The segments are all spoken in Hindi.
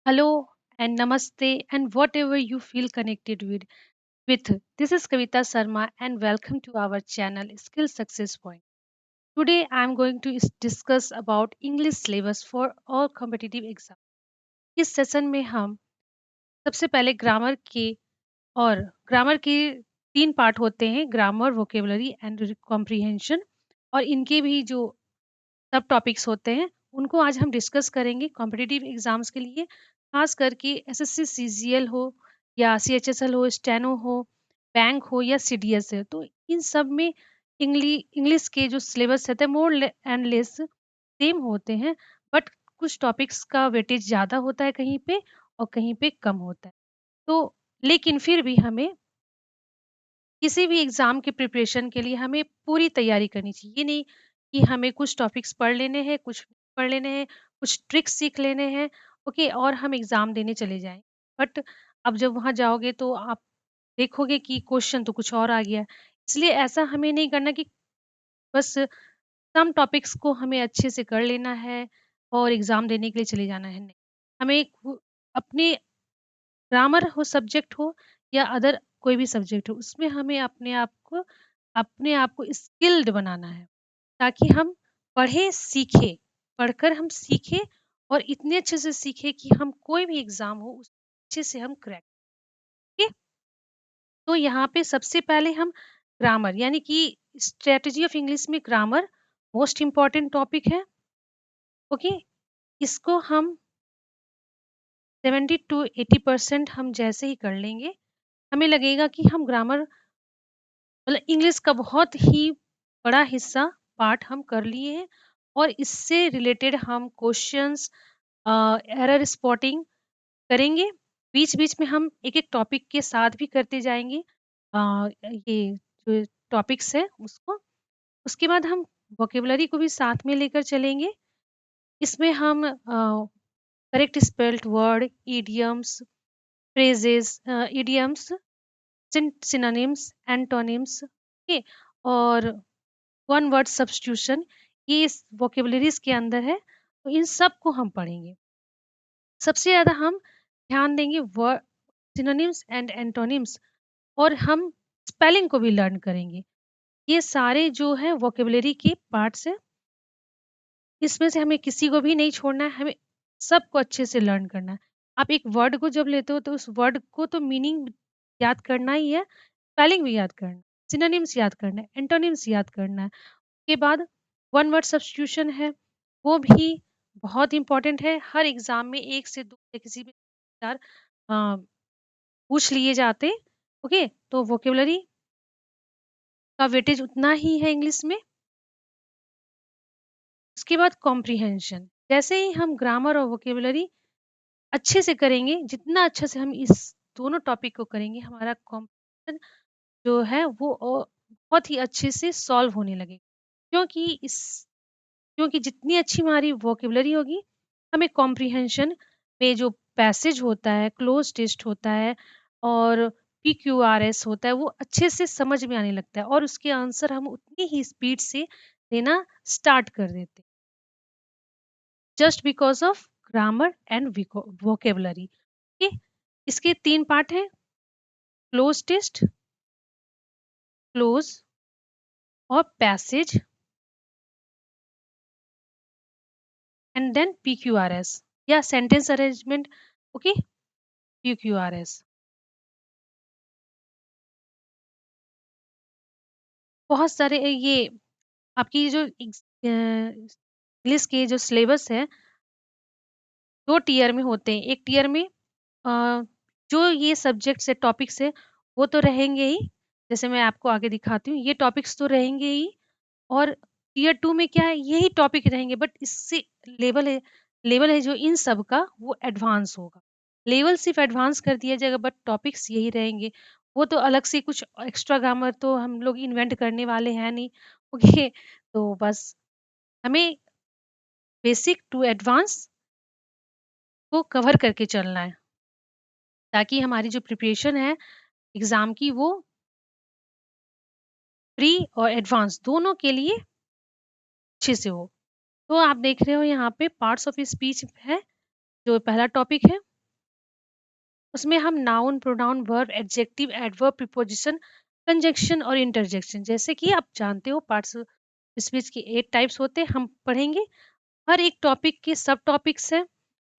Hello and namaste and whatever you feel connected with. This is Kavita Sarma and welcome to our channel Skill Success Point. Today I am going to discuss about English syllabus for all competitive exams. इस सेशन में हम सबसे पहले ग्रामर के तीन पार्ट होते हैं, ग्रामर, वोकेबलरी एंड कॉम्प्रिहेंशन, और इनके भी जो सब टॉपिक्स होते हैं उनको आज हम डिस्कस करेंगे कॉम्पिटिटिव एग्जाम्स के लिए। खास करके एसएससी सीजीएल हो या सीएचएसएल हो, स्टेनो हो, बैंक हो या सीडीएस है, तो इन सब में इंग्लिश के जो सिलेबस रहते हैं मोर एंड लेस सेम होते हैं। बट कुछ टॉपिक्स का वेटेज ज़्यादा होता है कहीं पे और कहीं पे कम होता है। तो लेकिन फिर भी हमें किसी भी एग्ज़ाम के प्रिपरेशन के लिए हमें पूरी तैयारी करनी चाहिए। ये नहीं कि हमें कुछ टॉपिक्स पढ़ लेने हैं, कुछ नहीं पढ़ लेने हैं, कुछ ट्रिक्स सीख लेने हैं, ओके, और हम एग्ज़ाम देने चले जाएँ। बट अब जब वहाँ जाओगे तो आप देखोगे कि क्वेश्चन तो कुछ और आ गया है। इसलिए ऐसा हमें नहीं करना कि बस सम टॉपिक्स को हमें अच्छे से कर लेना है और एग्ज़ाम देने के लिए चले जाना है, नहीं। हमें अपने ग्रामर हो सब्जेक्ट हो या अदर कोई भी सब्जेक्ट हो, उसमें हमें अपने आप को स्किल्ड बनाना है, ताकि हम पढ़ें, सीखें, पढ़कर हम सीखें और इतने अच्छे से सीखें कि हम कोई भी एग्ज़ाम हो उस अच्छे से हम क्रैक करें। तो यहाँ पे सबसे पहले हम ग्रामर यानी कि स्ट्रेटजी ऑफ इंग्लिश में ग्रामर मोस्ट इम्पोर्टेंट टॉपिक है, ओके। इसको हम 70 टू 80% हम जैसे ही कर लेंगे, हमें लगेगा कि हम ग्रामर मतलब इंग्लिश का बहुत ही बड़ा हिस्सा पार्ट हम कर लिए हैं और इससे रिलेटेड हम क्वेश्चंस, एरर स्पॉटिंग करेंगे। बीच-बीच में हम एक-एक टॉपिक के साथ भी करते जाएँगे ये जो टॉपिक्स है उसको। उसके बाद हम वोकेबुलरी को भी साथ में लेकर चलेंगे। इसमें हम correct spelled word, idioms, phrases, idioms, synonyms, antonyms, okay, और वन वर्ड सब्स्टिट्यूशन, ये इस वोकेबुलरीज के अंदर है, तो इन सब को हम पढ़ेंगे। सबसे ज़्यादा हम ध्यान देंगे वर्ड, सिनोनिम्स एंड एंटोनिम्स, और हम स्पेलिंग को भी लर्न करेंगे। ये सारे जो है वोकेबुलरी के पार्ट्स हैं, इसमें से हमें किसी को भी नहीं छोड़ना है, हमें सबको अच्छे से लर्न करना है। आप एक वर्ड को जब लेते हो तो उस वर्ड को तो मीनिंग याद करना ही है, स्पेलिंग भी याद करना है, सिनोनिम्स याद करना है, एंटोनिम्स याद करना है। के बाद वन वर्ड सब्स्टिट्यूशन है, वो भी बहुत इम्पोर्टेंट है। हर एग्ज़ाम में 1 से 2 या किसी भी 4 अ, पूछ लिए जाते, ओके? तो वोकेबुलरी का वेटेज उतना ही है इंग्लिश में। उसके बाद कॉम्प्रिहेंशन, जैसे ही हम ग्रामर और वोकेबुलरी अच्छे से करेंगे, जितना अच्छे से हम इस दोनों टॉपिक को करेंगे, हमारा कॉम्प्रिहेंशन जो है वो बहुत ही अच्छे से सॉल्व होने लगेगा। क्योंकि इस क्योंकि जितनी अच्छी हमारी वोकेबुलरी होगी, हमें कॉम्प्रिहेंशन में जो पैसेज होता है, क्लोज़ टेस्ट होता है और पीक्यूआरएस होता है, वो अच्छे से समझ में आने लगता है और उसके आंसर हम उतनी ही स्पीड से देना स्टार्ट कर देते हैं। Just because of grammar and vocabulary, okay. इसके 3 पार्ट हैं, क्लोज़ टेस्ट, क्लोज़ और पैसेज एंड देन पीक्यूआरएस या सेंटेंस अरेंजमेंट, ओके, पीक्यूआरएस। बहुत सारे ये आपकी जो इंग्लिश के जो सिलेबस है, 2 टियर में होते हैं। एक टियर में अ, जो ये सब्जेक्ट्स है, टॉपिक्स है, वो तो रहेंगे ही, जैसे मैं आपको आगे दिखाती हूँ, ये टॉपिक्स तो रहेंगे ही, और टियर 2 में क्या है, यही टॉपिक रहेंगे, बट इससे लेवल है लेवल है जो इन सब का, वो एडवांस होगा। लेवल सिर्फ़ एडवांस कर दिया जाएगा, बट टॉपिक्स यही रहेंगे। वो तो अलग से कुछ एक्स्ट्रा ग्रामर तो हम लोग इन्वेंट करने वाले हैं नहीं, ओके। तो बस हमें बेसिक टू एडवांस को कवर करके चलना है, ताकि हमारी जो प्रिपरेशन है एग्ज़ाम की, वो प्री और एडवांस दोनों के लिए अच्छे से हो। तो आप देख रहे हो यहाँ पे पार्ट्स ऑफ स्पीच है, जो पहला टॉपिक है। उसमें हम noun, pronoun, verb, adjective, adverb, preposition, conjunction और इंटरजेक्शन, जैसे कि आप जानते हो पार्ट्स स्पीच के 8 टाइप्स होते हैं, हम पढ़ेंगे। हर एक टॉपिक के सब टॉपिक्स हैं,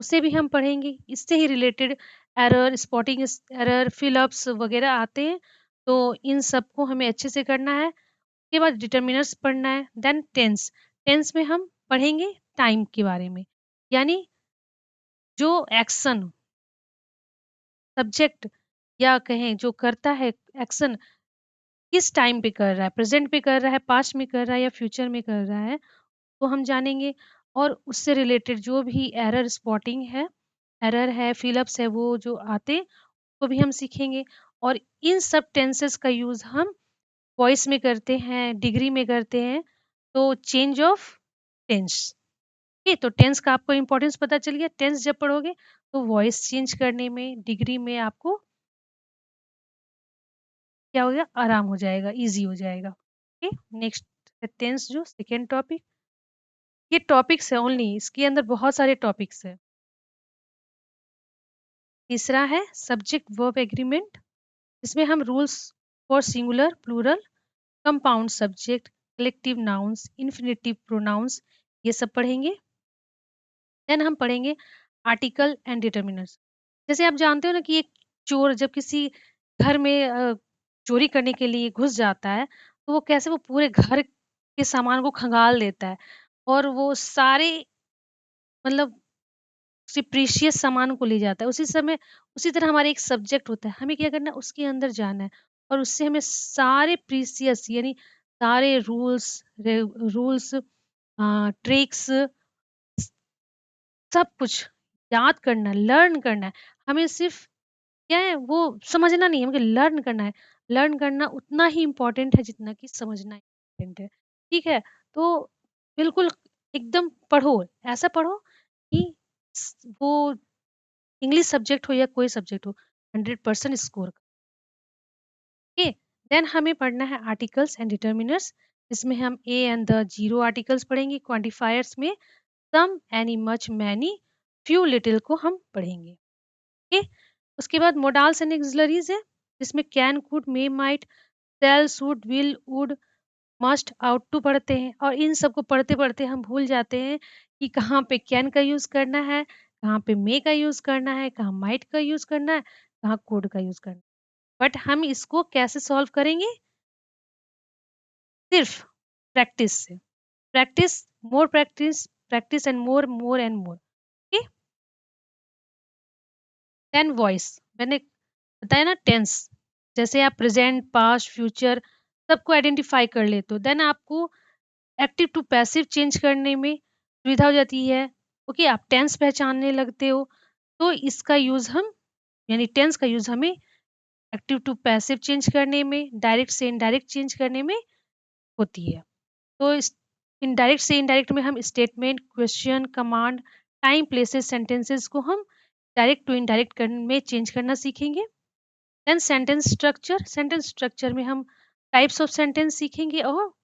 उसे भी हम पढ़ेंगे। इससे ही related error, spotting error, fill ups वगैरह आते हैं, तो इन सबको हमें अच्छे से करना है। उसके बाद डिटर्मिनर्स पढ़ना है, देन टेंस। टेंस में हम पढ़ेंगे टाइम के बारे में, यानी जो एक्शन, सब्जेक्ट या कहें जो करता है एक्शन किस टाइम पे कर रहा है, प्रेजेंट पे कर रहा है, पास्ट में कर रहा है या फ्यूचर में कर रहा है, तो हम जानेंगे। और उससे रिलेटेड जो भी एरर स्पॉटिंग है, एरर है, फिलअप्स है, वो जो आते वो भी हम सीखेंगे। और इन सब टेंसेस का यूज़ हम वॉइस में करते हैं, डिग्री में करते हैं, तो चेंज ऑफ टेंस। ओके, तो टेंस का आपको इम्पोर्टेंस पता चल गया। टेंस जब पढ़ोगे तो वॉइस चेंज करने में, डिग्री में आपको क्या हो गया, आराम हो जाएगा, ईज़ी हो जाएगा। ओके, नेक्स्ट है टेंस, जो सेकंड टॉपिक। ये टॉपिक्स है ओनली, इसके अंदर बहुत सारे टॉपिक्स हैं। तीसरा है सब्जेक्ट वर्ब एग्रीमेंट, इसमें हम rules for singular, plural, compound subject, collective nouns, infinitive pronouns, ये सब पढ़ेंगे। देन हम पढ़ेंगे आर्टिकल एंड डिटर्मिनर्स। जैसे आप जानते हो ना कि एक चोर जब किसी घर में चोरी करने के लिए घुस जाता है, तो वो कैसे वो पूरे घर के सामान को खंगाल देता है और वो सारे मतलब उसी प्रीशियस सामान को ले जाता है। उसी समय उसी तरह हमारा एक सब्जेक्ट होता है, हमें क्या करना है उसके अंदर जाना है और उससे हमें सारे प्रीशियस यानी सारे रूल्स, ट्रिक्स, सब कुछ याद करना है, लर्न करना है। हमें सिर्फ़ क्या है वो समझना नहीं है, हमें लर्न करना है। लर्न करना उतना ही इम्पोर्टेंट है जितना कि समझना इम्पोर्टेंट है। ठीक है? तो बिल्कुल एकदम पढ़ो, ऐसा पढ़ो कि वो इंग्लिश सब्जेक्ट हो या कोई सब्जेक्ट हो, 100% स्कोर। ओके, देन हमें पढ़ना है आर्टिकल्स एंड डिटर्मिनर्स। इसमें हम a and the, zero articles पढ़ेंगे। क्वांटिफायर्स में some, any, much, many, few, little को हम पढ़ेंगे। ओके, उसके बाद मोडाल्स एंड ऑक्सिलरीज है, जिसमें can, could, may, might, shall, should, will, would, must, ought to पढ़ते हैं। और इन सबको पढ़ते-पढ़ते हम भूल जाते हैं कि कहाँ पे कैन का यूज़ करना है, कहाँ पे मे का यूज़ करना है, कहाँ माइट का यूज़ करना है, कहाँ कुड का यूज़ करना है। बट हम इसको कैसे सॉल्व करेंगे? सिर्फ प्रैक्टिस से। Practice, more practice, practice and more, more and more. Okay? Then voice, मैंने बताया ना टेंस, जैसे आप प्रेजेंट, पास्ट, फ्यूचर सबको आइडेंटिफाई कर लेते हो, देन आपको एक्टिव टू पैसिव चेंज करने में सुविधा हो जाती है। ओके, आप टेंस पहचानने लगते हो, तो इसका यूज़ हम यानी टेंस का यूज़ हमें एक्टिव टू पैसिव चेंज करने में, डायरेक्ट से इनडायरेक्ट चेंज करने में होती है। तो इस इनडायरेक्ट से इनडायरेक्ट में हम statement, question, command, time, places, sentences को हम डायरेक्ट टू इनडायरेक्ट में चेंज करना सीखेंगे। देन सेंटेंस स्ट्रक्चर में हम टाइप्स ऑफ सेंटेंस सीखेंगे और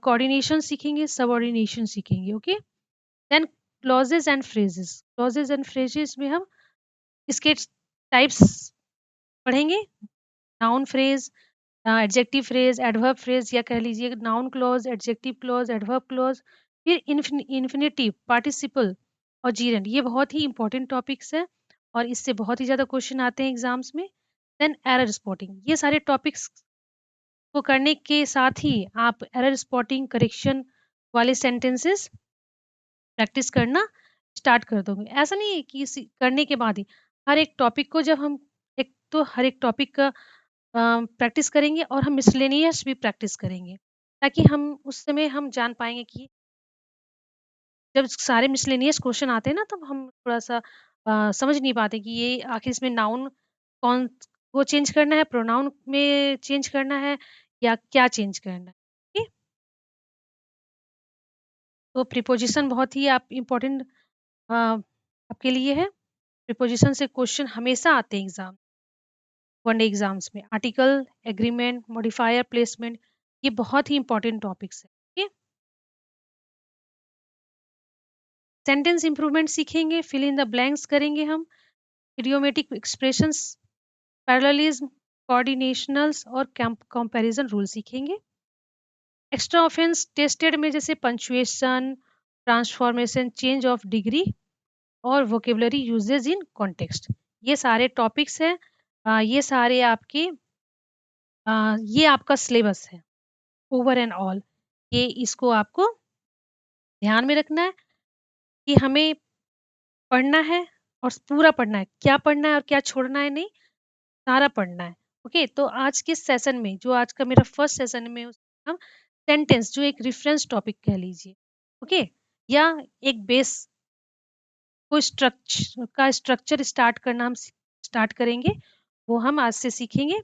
कोऑर्डिनेशन सीखेंगे, सबऑर्डिनेशन सीखेंगे। Okay, then clauses and phrases में हम इसके टाइप्स पढ़ेंगे। Noun phrase, adjective phrase, adverb phrase, या कह लीजिए noun clause, adjective clause, adverb clause, फिर इन्फिनेटिव, पार्टिसिपल और जीरेंड। ये बहुत ही इंपॉर्टेंट टॉपिक्स है और इससे बहुत ही ज़्यादा क्वेश्चन आते हैं एग्जाम्स में। देन एरर स्पॉटिंग, ये सारे टॉपिक्स को करने के साथ ही आप एरर स्पॉटिंग, करेक्शन वाले सेंटेंसेस प्रैक्टिस करना स्टार्ट कर दोगे। ऐसा नहीं है कि करने के बाद ही, हर एक टॉपिक को जब हम एक तो हर एक टॉपिक का प्रैक्टिस करेंगे और हम मिसलेनियस भी प्रैक्टिस करेंगे, ताकि हम उस समय हम जान पाएँगे कि जब सारे मिसलेनियस क्वेश्चन आते हैं ना, तब हम थोड़ा-सा समझ नहीं पाते कि ये आखिर इसमें नाउन कौन को चेंज करना है, प्रोनाउन में चेंज करना है या क्या चेंज करना है। ठीक? तो प्रीपोज़िशन बहुत ही आप इम्पोर्टेंट आपके लिए है। प्रीपोज़िशन से क्वेश्चन हमेशा आते हैं वनडे एग्ज़ाम्स में। आर्टिकल, एग्रीमेंट, मॉडिफायर, प्लेसमेंट, ये बहुत ही इम्पोर्टेंट टॉपिक्स हैं। ठीक है? सेंटेंस इंप्रूवमेंट सीखेंगे, फिल इन द ब्लैंक्स करेंगे हम, इडियोमेटिक एक्सप्रेशंस, पैरेललिज्म, कोऑर्डिनेशनल्स और कंपैरिजन रूल सीखेंगे। एक्स्ट्रा ऑफेंस टेस्टेड में जैसे punctuation, transformation, change of degree और वोकेबलरी यूजेज इन कॉन्टेक्स्ट, ये सारे टॉपिक्स हैं। ये सारे आपके ये आपका सिलेबस है ओवर एंड ऑल। ये इसको आपको ध्यान में रखना है कि हमें पढ़ना है और पूरा पढ़ना है, क्या पढ़ना है और क्या छोड़ना है नहीं, सारा पढ़ना है। ओके, तो आज के सेशन में जो आज का मेरा फर्स्ट सेशन में हम सेंटेंस जो एक रेफरेंस टॉपिक कह लीजिए, ओके, या एक बेस को स्ट्रक्चर स्टार्ट करना हम स्टार्ट करेंगे, वो हम आज से सीखेंगे।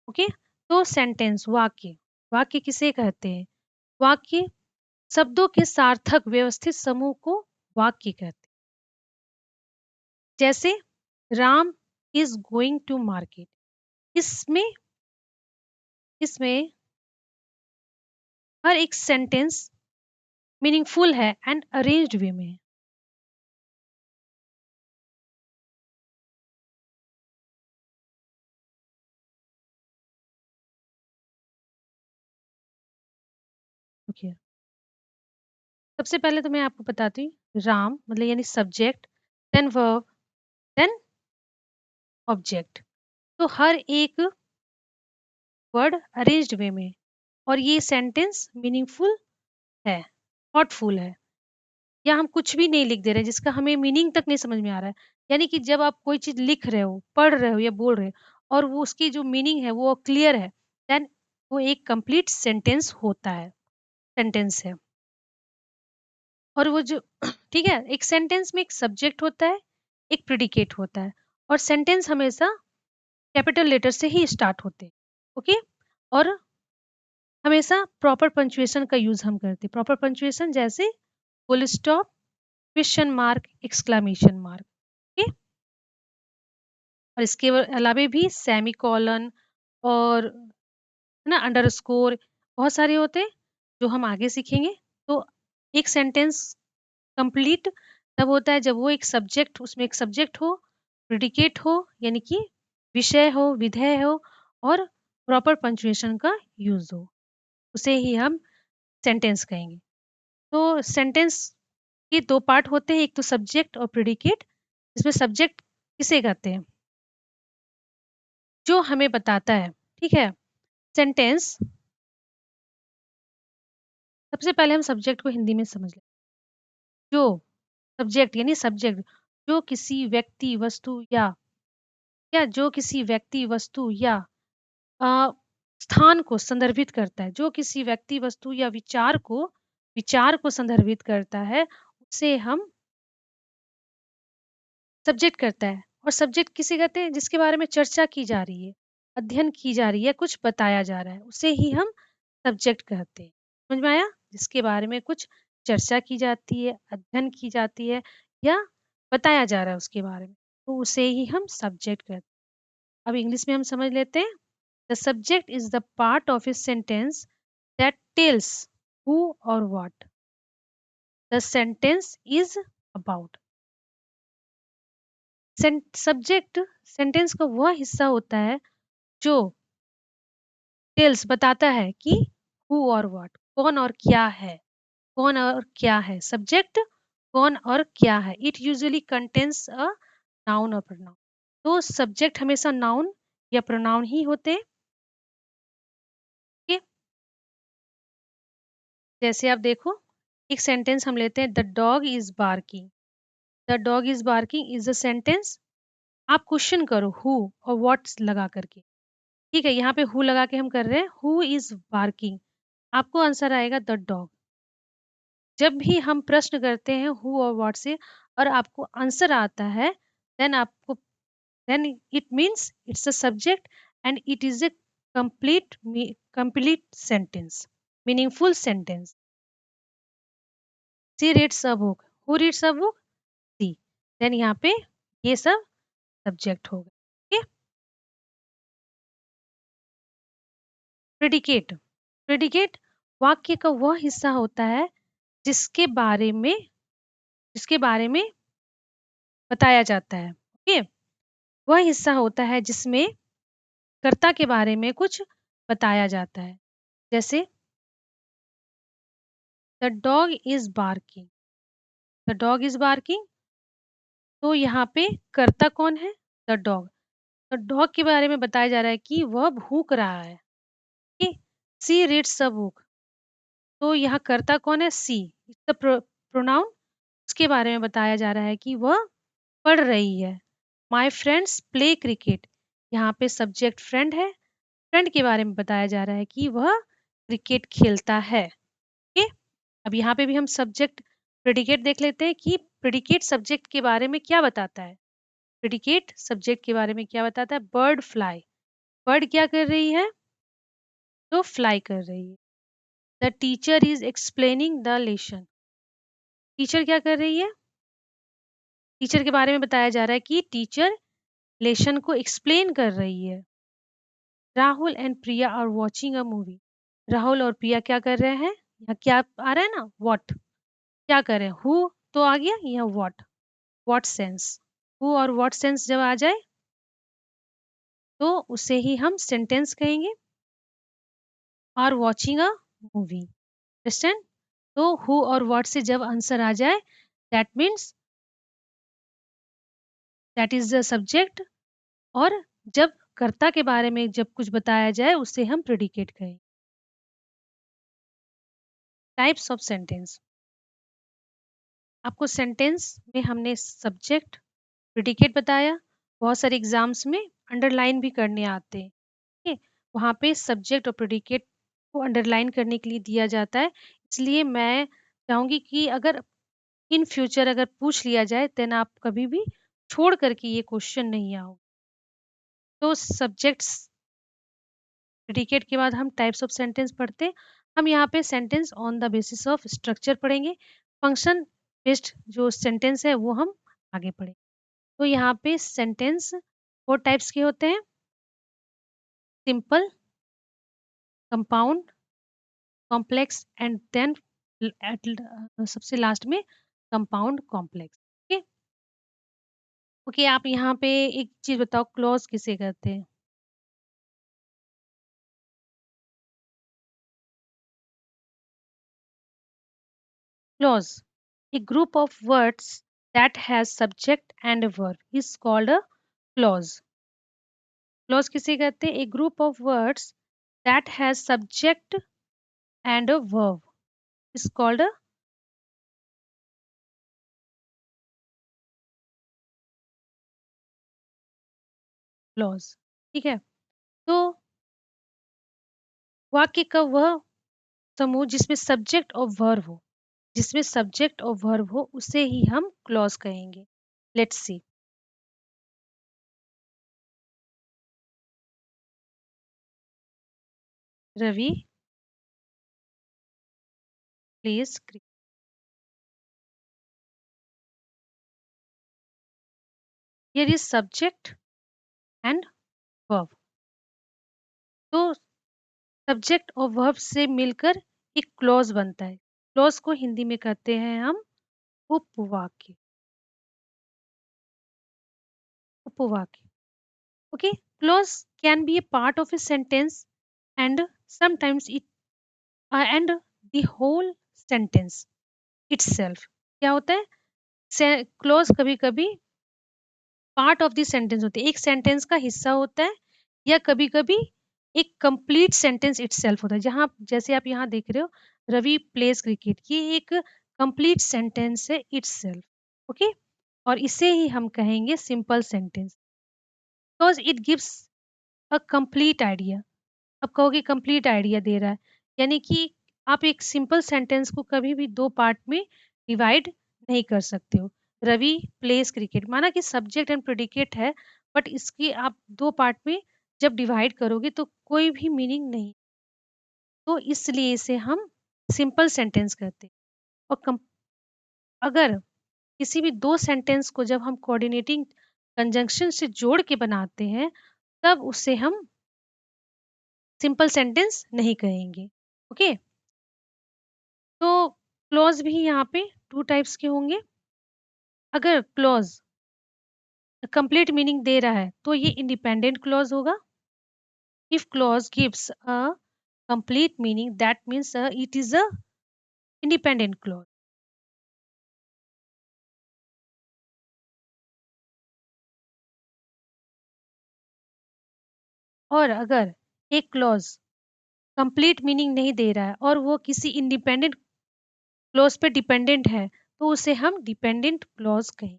ओके, तो सेंटेंस वाक्य, वाक्य किसे कहते हैं? वाक्य शब्दों के सार्थक व्यवस्थित समूह को वाक्य कहते हैं। जैसे Ram is going to market, इसमें इसमें हर एक सेंटेंस मीनिंगफुल है एंड अरेंज्ड वे में है। ओके, सबसे पहले तो मैं आपको बताती हूँ, राम मतलब यानी subject, then verb, then object. तो हर एक वर्ड अरेंज्ड वे में, और ये सेंटेंस मीनिंगफुल है, थॉटफुल है, या हम कुछ भी नहीं लिख दे रहे जिसका हमें मीनिंग तक नहीं समझ में आ रहा है। यानी कि जब आप कोई चीज लिख रहे हो, पढ़ रहे हो या बोल रहे हो और वो उसकी जो मीनिंग है वो क्लियर है, देन वो एक कंप्लीट सेंटेंस होता है, सेंटेंस है। और वो जो ठीक है, एक सेंटेंस में एक सब्जेक्ट होता है, एक प्रिडिकेट होता है, और सेंटेंस हमेशा कैपिटल लेटर से ही स्टार्ट होते हैं। ओके, और हमेशा प्रॉपर पंचुएशन का यूज हम करते हैं। प्रॉपर पंचुएशन जैसे full stop, question mark, exclamation mark, okay, और इसके अलावा भी सेमी कॉलन और है ना अंडरस्कोर, बहुत सारे होते हैं जो हम आगे सीखेंगे। तो एक सेंटेंस कंप्लीट तब होता है जब वो एक सब्जेक्ट, उसमें एक सब्जेक्ट हो, प्रिडिकेट हो यानी कि विषय हो, विधेय हो, और प्रॉपर पंचुएशन का यूज हो, उसे ही हम सेंटेंस कहेंगे। तो सेंटेंस के दो पार्ट होते हैं, एक तो सब्जेक्ट और प्रिडिकेट। इसमें सब्जेक्ट किसे कहते हैं? जो हमें बताता है, ठीक है, सेंटेंस। सबसे पहले हम सब्जेक्ट को हिंदी में समझ लें। जो सब्जेक्ट यानी सब्जेक्ट जो किसी व्यक्ति वस्तु या जो किसी व्यक्ति वस्तु या अ, स्थान को संदर्भित करता है, जो किसी व्यक्ति वस्तु या विचार को संदर्भित करता है, उसे हम सब्जेक्ट करता है। और सब्जेक्ट किसे कहते हैं? जिसके बारे में चर्चा की जा रही है, अध्ययन की जा रही है, कुछ बताया जा रहा है, उसे ही हम सब्जेक्ट कहते हैं। समझ में आया? जिसके बारे में कुछ चर्चा की जाती है, अध्ययन की जाती है, या बताया जा रहा है उसके बारे में, तो उसे ही हम सब्जेक्ट कहते हैं। अब इंग्लिश में हम समझ लेते हैं। The subject is the part of a sentence that tells who और what the sentence is about. Subject sentence का वह हिस्सा होता है जो टेल्स बताता है कि हु और व्हाट, कौन और क्या है, कौन और क्या है, सब्जेक्ट कौन और क्या है। It usually contains a noun और प्रोनाउन। तो सब्जेक्ट हमेशा नाउन या प्रोनाउन ही होते हैं। ठीक? जैसे आप देखो, एक सेंटेंस हम लेते हैं, the dog is barking. The dog is barking is a sentence. आप क्वेश्चन करो हु और व्हाट लगा करके, ठीक है, यहाँ पे हु लगा के हम कर रहे हैं, हु इज बार्किंग, आपको आंसर आएगा द डॉग। जब भी हम प्रश्न करते हैं हु और व्हाट से और आपको आंसर आता है, देन आपको then it means it's a subject and it is a complete complete sentence, meaningful sentence. She reads a book, who reads a book? She. Then यहाँ पे ये सब सब्जेक्ट हो गए। ठीक है? प्रेडिकेट, प्रेडिकेट वाक्य का वह हिस्सा होता है जिसके बारे में जिसके बारे में बताया जाता है। ओके, वह हिस्सा होता है जिसमें कर्ता के बारे में कुछ बताया जाता है। जैसे the dog is barking, the dog is barking, तो यहाँ पे कर्ता कौन है? The dog. तो डॉग के बारे में बताया जा रहा है कि वह भूख रहा है। Okay, she reads a book, तो यहाँ कर्ता कौन है? सी। द प्रोनाउन, उसके बारे में बताया जा रहा है कि वह पढ़ रही है। माय फ्रेंड्स प्ले क्रिकेट, यहाँ पे सब्जेक्ट फ्रेंड है, फ्रेंड के बारे में बताया जा रहा है कि वह क्रिकेट खेलता है। ओके, अब यहाँ पे भी हम सब्जेक्ट प्रेडिकेट देख लेते हैं कि प्रेडिकेट सब्जेक्ट के बारे में क्या बताता है। प्रेडिकेट सब्जेक्ट के बारे में क्या बताता है? बर्ड फ्लाई, बर्ड क्या कर रही है? तो फ्लाई कर रही है। The teacher is explaining the lesson, teacher क्या कर रही है? टीचर के बारे में बताया जा रहा है कि टीचर लेसन को एक्सप्लेन कर रही है। Rahul and Priya are watching a movie, Rahul और प्रिया क्या कर रहे हैं? यहाँ क्या आ रहा है ना, व्हाट, क्या कर रहे हैं? हु तो आ गया, यहाँ व्हाट सेंस, हु और व्हाट सेंस जब आ जाए तो उसे ही हम सेंटेंस कहेंगे। Are watching a movie, understand? तो हु और व्हाट से जब आंसर आ जाए, that means that is the subject. और जब कर्ता के बारे में जब कुछ बताया जाए उसे हम प्रेडिकेट कहें। टाइप्स ऑफ सेंटेंस, आपको सेंटेंस में हमने सब्जेक्ट प्रेडिकेट बताया, बहुत सारे एग्जाम्स में अंडरलाइन भी करने आते हैं। ठीक है, वहाँ पे सब्जेक्ट और प्रेडिकेट को अंडरलाइन करने के लिए दिया जाता है। इसलिए मैं चाहूँगी कि अगर इन फ्यूचर अगर पूछ लिया जाए देन आप कभी भी छोड़ करके ये क्वेश्चन नहीं आओ। तो सब्जेक्ट्स प्रेडिकेट के बाद हम टाइप्स ऑफ सेंटेंस पढ़ते हैं। हम यहाँ पे sentence on the basis of structure पढ़ेंगे। फंक्शन बेस्ड जो सेंटेंस है वो हम आगे पढ़ेंगे। तो यहाँ पे सेंटेंस 4 टाइप्स के होते हैं। Simple, compound, complex and then सबसे लास्ट में कंपाउंड कॉम्प्लेक्स। ओके, ओके, आप यहाँ पे एक चीज बताओ, क्लॉज किसे कहते हैं? Clause, a group of words that has subject and a verb is called a clause. Clause किसे कहते हैं? A group of words that has subject and a verb is called a clause. ठीक है, तो वाक्य का वह समूह जिसमें सब्जेक्ट और वर्ब हो, जिसमें सब्जेक्ट और वर्ब हो उसे ही हम क्लॉज कहेंगे। Let's see. Ravi plays cricket, here is subject and verb. तो सब्जेक्ट और वर्ब से मिलकर एक क्लॉज बनता है। क्लॉज को हिंदी में कहते हैं हम उपवाक्य। उपवाक्य, okay. Clause can be a part of a sentence and sometimes it and the whole sentence itself. क्या होता है? क्लॉज कभी कभी पार्ट ऑफ द सेंटेंस होते हैं, एक सेंटेंस का हिस्सा होता है, या कभी कभी एक कंप्लीट सेंटेंस इटसेल्फ होता है। जहां जैसे आप यहाँ देख रहे हो, रवि प्लेज क्रिकेट, ये एक कंप्लीट सेंटेंस है इटसेल्फ। ओके, और इसे ही हम कहेंगे simple sentence, because it gives a complete idea. अब कहोगे कंप्लीट आइडिया दे रहा है, यानी कि आप एक सिंपल सेंटेंस को कभी भी दो पार्ट में डिवाइड नहीं कर सकते हो। रवि प्लेस क्रिकेट, माना कि सब्जेक्ट एंड प्रेडिकेट है, बट इसकी आप दो पार्ट में जब डिवाइड करोगे तो कोई भी मीनिंग नहीं, तो इसलिए इसे हम सिंपल सेंटेंस कहते हैं। और अगर किसी भी दो सेंटेंस को जब हम कोऑर्डिनेटिंग कंजंक्शन से जोड़ के बनाते हैं तब उसे हम सिंपल सेंटेंस नहीं कहेंगे। ओके, तो क्लॉज भी यहाँ पे टू टाइप्स के होंगे। अगर क्लॉज़ कंप्लीट मीनिंग दे रहा है, तो ये इंडिपेंडेंट क्लॉज़ होगा। If clause gives a complete meaning, that means it is a independent clause. और अगर एक क्लॉज कंप्लीट मीनिंग नहीं दे रहा है और वो किसी इंडिपेंडेंट क्लॉज पे डिपेंडेंट है, तो उसे हम डिपेंडेंट क्लॉज कहें।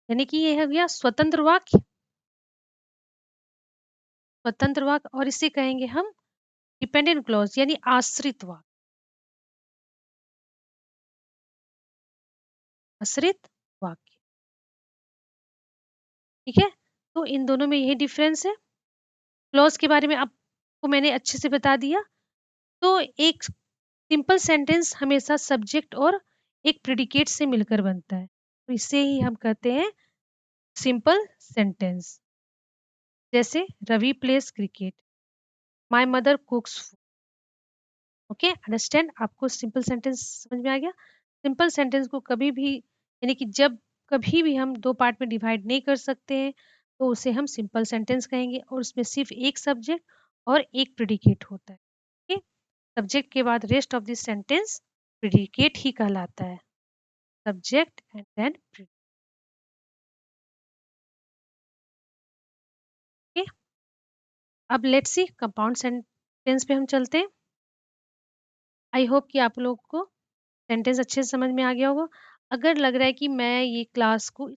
यानी कि ये हो गया स्वतंत्र वाक्य। स्वतंत्र वाक्य, और इसे कहेंगे हम डिपेंडेंट क्लॉज यानी आश्रित वाक्य। आश्रित वाक्य, ठीक है। तो इन दोनों में यही डिफरेंस है। क्लॉज के बारे में आपको मैंने अच्छे से बता दिया। तो एक सिंपल सेंटेंस हमेशा सब्जेक्ट और एक प्रेडिकेट से मिलकर बनता है, तो इसे ही हम कहते हैं सिंपल सेंटेंस। जैसे Ravi plays cricket, my mother cooks food. Okay, understand? आपको सिंपल सेंटेंस समझ में आ गया? सिंपल सेंटेंस को कभी भी, यानी कि जब कभी भी हम दो पार्ट में डिवाइड नहीं कर सकते हैं, तो उसे हम सिंपल सेंटेंस कहेंगे, और उसमें सिर्फ एक सब्जेक्ट और एक प्रेडिकेट होता है। ओके, सब्जेक्ट के बाद rest of this sentence predicate ही कहलाता है। Subject and then predicate. अब लेट्स सी कंपाउंड सेंटेंस पे हम चलते हैं। आई होप कि आप लोग को सेंटेंस अच्छे से समझ में आ गया होगा। अगर लग रहा है कि मैं ये क्लास को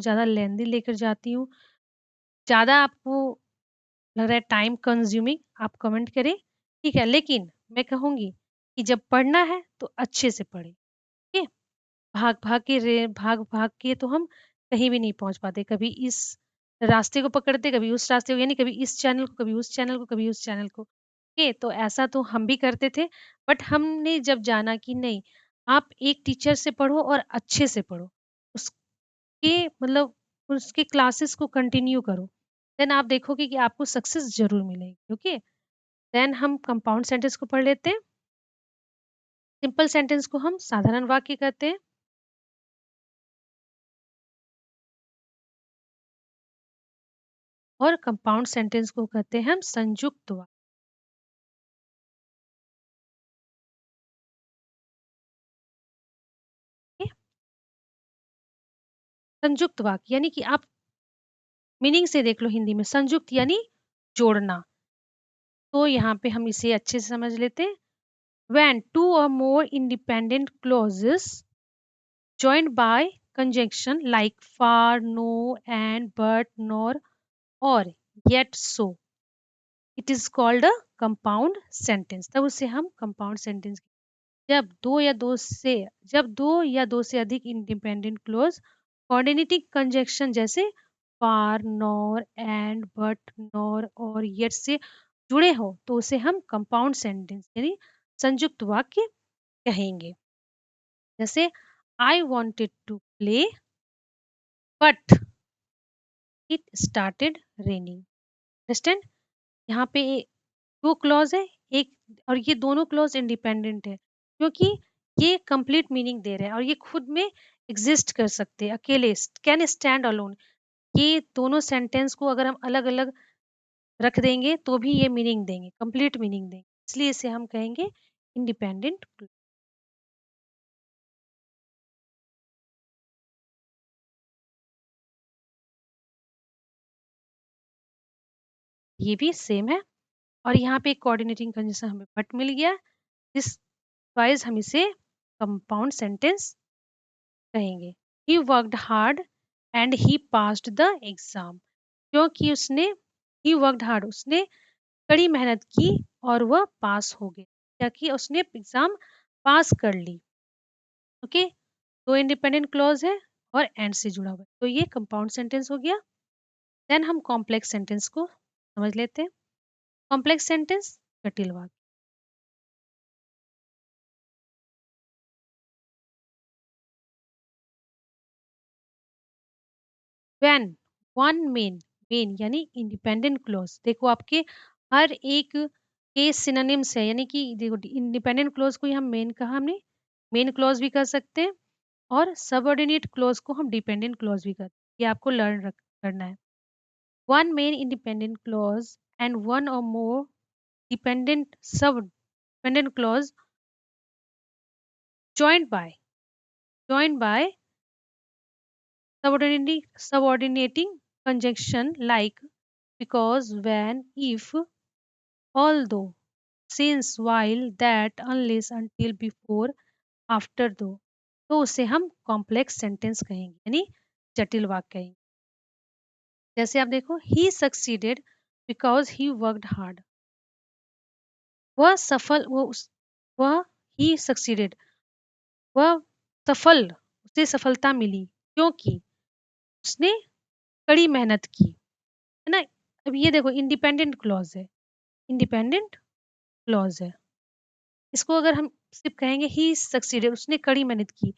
ज़्यादा लेंदी लेकर जाती हूँ, ज़्यादा आपको लग रहा है टाइम कंज्यूमिंग, आप कमेंट करें, ठीक है? लेकिन मैं कहूँगी कि जब पढ़ना है तो अच्छे से पढ़ें, ठीक है? भाग-भाग के तो हम कहीं भी नहीं पहुँच पाते। कभी इस रास्ते को पकड़ते, कभी उस रास्ते को, यानी कभी इस चैनल को, कभी उस चैनल को, कभी उस चैनल को। ओके, तो ऐसा तो हम भी करते थे, बट हमने जब जाना कि नहीं, आप एक टीचर से पढ़ो और अच्छे से पढ़ो। उसके मतलब उसके क्लासेस को कंटिन्यू करो। देन आप देखोगे कि आपको सक्सेस ज़रूर मिलेगी। ओके, देन हम कंपाउंड सेंटेंस को पढ़ लेते हैं। सिंपल सेंटेंस को हम साधारण वाक्य कहते हैं, और कंपाउंड सेंटेंस को कहते हैं हम संयुक्त वाक्य। संयुक्त वाक्य यानी कि आप मीनिंग से देख लो, हिंदी में संयुक्त यानी जोड़ना। तो यहाँ पे हम इसे अच्छे से समझ लेते हैं। When two or more independent clauses joined by conjunction like far, no, and, but, nor, or, yet, so, it is called a compound sentence। तब उसे हम compound sentence। जब दो या दो से अधिक इंडिपेंडेंट क्लोज कोऑर्डिनेटिंग कंजक्शन जैसे for, nor, and, but, nor और येट से जुड़े हो, तो उसे हम कंपाउंड सेंटेंस यानी संयुक्त वाक्य कहेंगे। जैसे I wanted to play but it started raining. Understand? यहाँ पे दो क्लॉज है, एक, और ये दोनों क्लॉज इंडिपेंडेंट है, क्योंकि ये कंप्लीट मीनिंग दे रहे हैं और ये खुद में एग्जिस्ट कर सकते हैं अकेले, कैन स्टैंड अलोन। ये दोनों सेंटेंस को अगर हम अलग अलग रख देंगे तो भी ये मीनिंग देंगे, कंप्लीट मीनिंग देंगे, इसलिए इसे हम कहेंगे इंडिपेंडेंट। ये भी सेम है, और यहाँ पे एक कोऑर्डिनेटिंग कंजंक्शन हमें बट मिल गया, इस वाइज हम इसे कंपाउंड सेंटेंस कहेंगे। ही worked hard and he passed the exam. क्योंकि उसने ही वर्कड हार्ड, उसने कड़ी मेहनत की और वह पास हो गया, ताकि उसने एग्जाम पास कर ली। ओके, दो इंडिपेंडेंट क्लॉज है और एंड से जुड़ा हुआ है, तो ये कंपाउंड सेंटेंस हो गया। देन हम कॉम्प्लेक्स सेंटेंस को समझ लेते हैं। कॉम्प्लेक्स सेंटेंस जटिल वाक्य। व्हेन वन मेन, मेन यानी इंडिपेंडेंट क्लॉज, देखो आपके हर एक के सिनोनिम्स है, यानी कि देखो इंडिपेंडेंट क्लॉज़ को ही हम मेन कहा हमने, मेन क्लॉज़ भी कर सकते हैं और सबऑर्डिनेट क्लॉज़ को हम डिपेंडेंट क्लॉज़ भी कर, ये आपको लर्न रख करना है। One main independent clause and one or more dependent clause joined by joined by subordinating conjunction like because, when, if, although, since, while, that, unless, until, before, after, though, तो उसे हम कॉम्प्लेक्स सेंटेंस कहेंगे, यानी जटिल वाक्य कहेंगे। जैसे आप देखो, he succeeded because he worked hard. वह सफल वो उस वह ही सक्सीडेड, वह सफल उसे सफलता मिली क्योंकि उसने कड़ी मेहनत की, है ना? अब ये देखो इंडिपेंडेंट क्लॉज है, इंडिपेंडेंट क्लॉज है। इसको अगर हम सिर्फ कहेंगे ही सक्सीडेड, उसने कड़ी मेहनत की,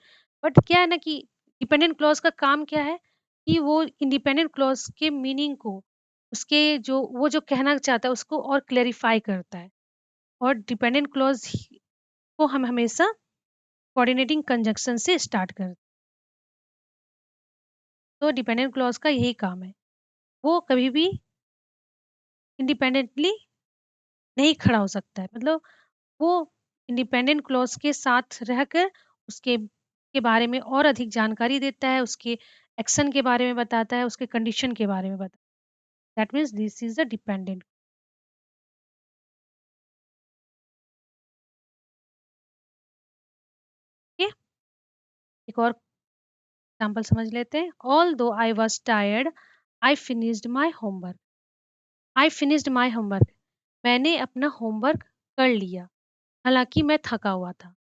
बट क्या है ना कि डिपेंडेंट क्लॉज का काम क्या है कि वो इंडिपेंडेंट क्लॉज के मीनिंग को, उसके जो वो जो कहना चाहता है उसको और क्लेरिफाई करता है। और डिपेंडेंट क्लॉज को हम हमेशा कोऑर्डिनेटिंग कंजंक्शन से स्टार्ट करते हैं। तो डिपेंडेंट क्लॉज का यही काम है, वो कभी भी इंडिपेंडेंटली नहीं खड़ा हो सकता है, मतलब वो इंडिपेंडेंट क्लॉज के साथ रहकर उसके के बारे में और अधिक जानकारी देता है, उसके एक्शन के बारे में बताता है, उसके कंडीशन के बारे में बताता है। That means this is the dependent. एक और एग्जाम्पल समझ लेते हैं। ऑल दो I was tired I finished my homework. I finished my homework, मैंने अपना होमवर्क कर लिया हालांकि मैं थका हुआ था।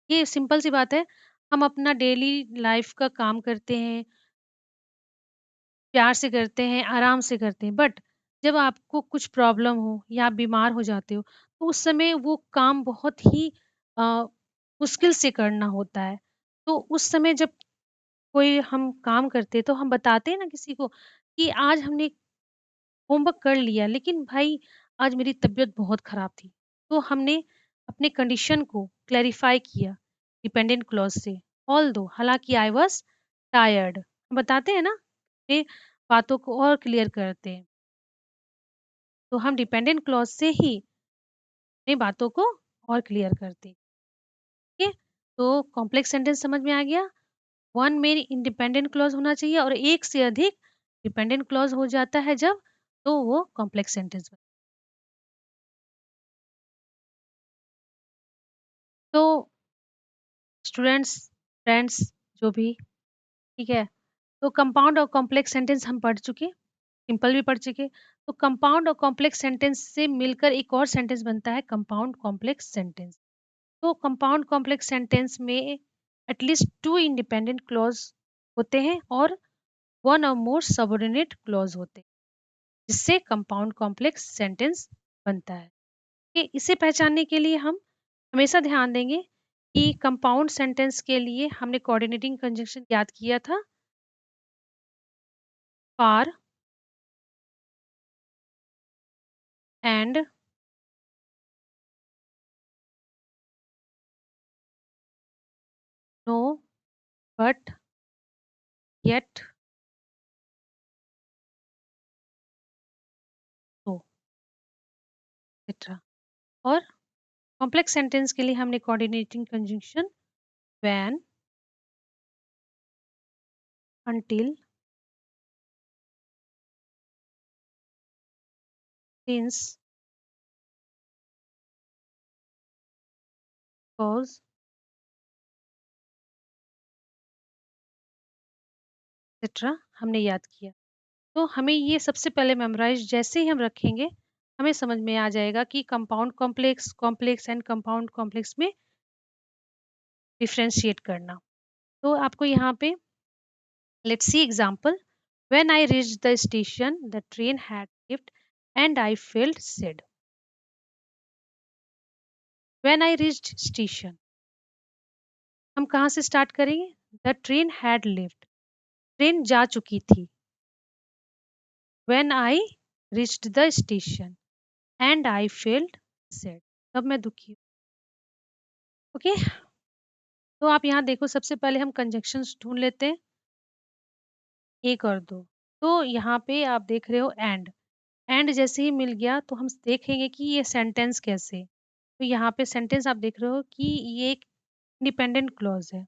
ये सिंपल सी बात है, हम अपना डेली लाइफ का काम करते हैं, प्यार से करते हैं, आराम से करते हैं, बट जब आपको कुछ प्रॉब्लम हो या आप बीमार हो जाते हो, तो उस समय वो काम बहुत ही अ, मुश्किल से करना होता है। तो उस समय जब कोई हम काम करते हैं, तो हम बताते हैं ना किसी को कि आज हमने होमवर्क कर लिया, लेकिन भाई आज मेरी तबीयत बहुत खराब थी। तो हमने अपने कंडीशन को क्लैरिफ़ाई किया डिपेंडेंट क्लॉज़ से। ऑल्दो हालाँकि आई वाज़ टायर्ड, बताते हैं ना, ये बातों को और क्लियर करते हैं। तो हम डिपेंडेंट क्लॉज़ से ही अपनी बातों को और क्लियर करते हैं। ठीक है? तो कॉम्प्लेक्स सेंटेंस समझ में आ गया। वन मेन इंडिपेंडेंट क्लॉज़ होना चाहिए और एक से अधिक डिपेंडेंट क्लॉज़ हो जाता है जब, तो वो कॉम्प्लेक्स सेंटेंस तो स्टूडेंट्स, फ्रेंड्स जो भी, ठीक है? तो कंपाउंड और कॉम्प्लेक्स सेंटेंस हम पढ़ चुके, सिंपल भी पढ़ चुके। तो कंपाउंड और कॉम्प्लेक्स सेंटेंस से मिलकर एक और सेंटेंस बनता है कंपाउंड कॉम्प्लेक्स सेंटेंस। तो कंपाउंड कॉम्प्लेक्स सेंटेंस में एटलीस्ट 2 इंडिपेंडेंट क्लॉज़ होते हैं और 1 और मोर सबऑर्डिनेट क्लॉज़ होते हैं, जिससे कंपाउंड कॉम्प्लेक्स सेंटेंस बनता है। कि इसे पहचानने के लिए हम हमेशा ध्यान देंगे कि कंपाउंड सेंटेंस के लिए हमने कोऑर्डिनेटिंग कंजंक्शन याद किया था, for and, no, but, yet, so, etcetera. और कॉम्प्लेक्स सेंटेंस के लिए हमने coordinating conjunction when, until, since, because, etcetera हमने याद किया। तो हमें ये सबसे पहले मेमोराइज जैसे ही हम रखेंगे, हमें समझ में आ जाएगा कि compound complex, complex and compound complex में डिफरेंशिएट करना। तो आपको यहाँ पे let's see example. When I reached the station, the train had left and I felt sad. When I reached station, हम कहाँ से स्टार्ट करेंगे? The train had left. Train जा चुकी थी। When I reached the station and I felt sad. तब मैं दुखी हूँ। ओके, तो आप यहाँ देखो सबसे पहले हम कंजंक्शंस ढूँढ लेते हैं, 1 और 2। तो यहाँ पे आप देख रहे हो एंड जैसे ही मिल गया तो हम देखेंगे कि ये सेंटेंस कैसे। तो यहाँ पे सेंटेंस आप देख रहे हो कि ये एक इंडिपेंडेंट क्लॉज़ है।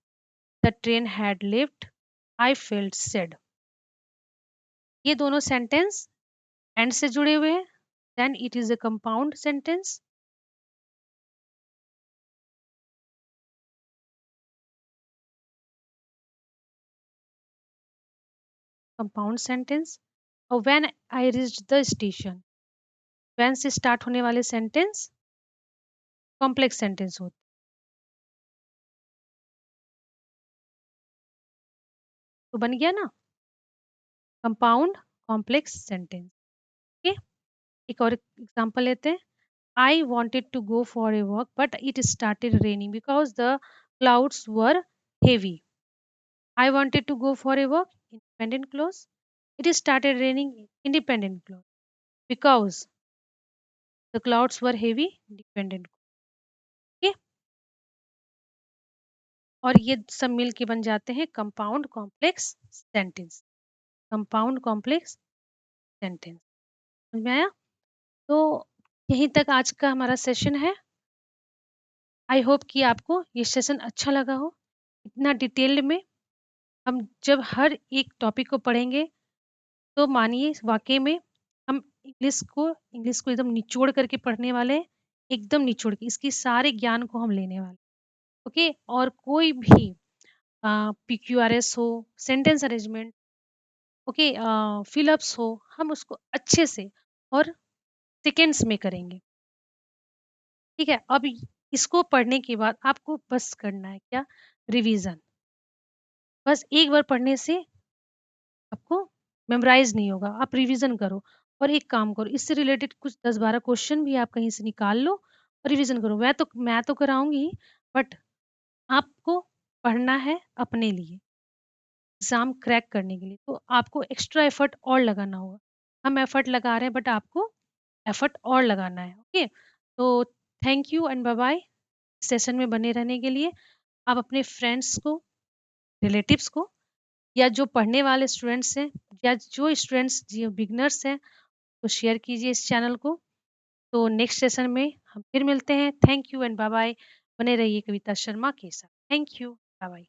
The train had left, I felt sad. ये दोनों सेंटेंस एंड से जुड़े हुए हैं, then it is a compound sentence. Compound sentence और when I reached the station, when से स्टार्ट होने वाले सेंटेंस कॉम्प्लेक्स सेंटेंस होते हैं। तो बन गया ना कंपाउंड कॉम्प्लेक्स सेंटेंस। ओके, एक और एग्जांपल लेते हैं। I wanted to go for a walk, but it started raining because the clouds were heavy. I wanted to go for a walk, independent clause. It started raining, independent clause. Because the clouds were heavy, dependent. Okay? और ये सब मिल के बन जाते हैं compound complex sentence. Compound complex sentence समझ में आया? तो यहीं तक आज का हमारा सेशन है। आई होप कि आपको ये सेशन अच्छा लगा हो। इतना डिटेल्ड में हम जब हर एक टॉपिक को पढ़ेंगे तो मानिए वाकई में हम इंग्लिश को एकदम निचोड़ करके पढ़ने वाले हैं, एकदम निचोड़ के इसकी सारे ज्ञान को हम लेने वाले। ओके, और कोई भी PQRS हो, सेंटेंस अरेंजमेंट, ओके, फिलअप्स हो, हम उसको अच्छे से और सेकेंड्स में करेंगे। ठीक है, अब इसको पढ़ने के बाद आपको बस करना है क्या, रिवीजन। बस एक बार पढ़ने से आपको मेमोराइज नहीं होगा, आप रिवीजन करो। और एक काम करो, इससे रिलेटेड कुछ 10-12 क्वेश्चन भी आप कहीं से निकाल लो और रिवीजन करो। मैं तो कराऊंगी, बट आपको पढ़ना है अपने लिए, एग्जाम क्रैक करने के लिए, तो आपको एक्स्ट्रा एफर्ट और लगाना होगा। हम एफर्ट लगा रहे हैं बट आपको एफर्ट और लगाना है। ओके, तो thank you and bye bye. Session में बने रहने के लिए आप अपने फ्रेंड्स को, रिलेटिव्स को, या जो पढ़ने वाले स्टूडेंट्स हैं, या जो स्टूडेंट्स जो बिगनर्स हैं, तो शेयर कीजिए इस चैनल को। तो नेक्स्ट सेशन में हम फिर मिलते हैं। Thank you and bye bye. बने रहिए कविता शर्मा के साथ। Thank you, bye bye.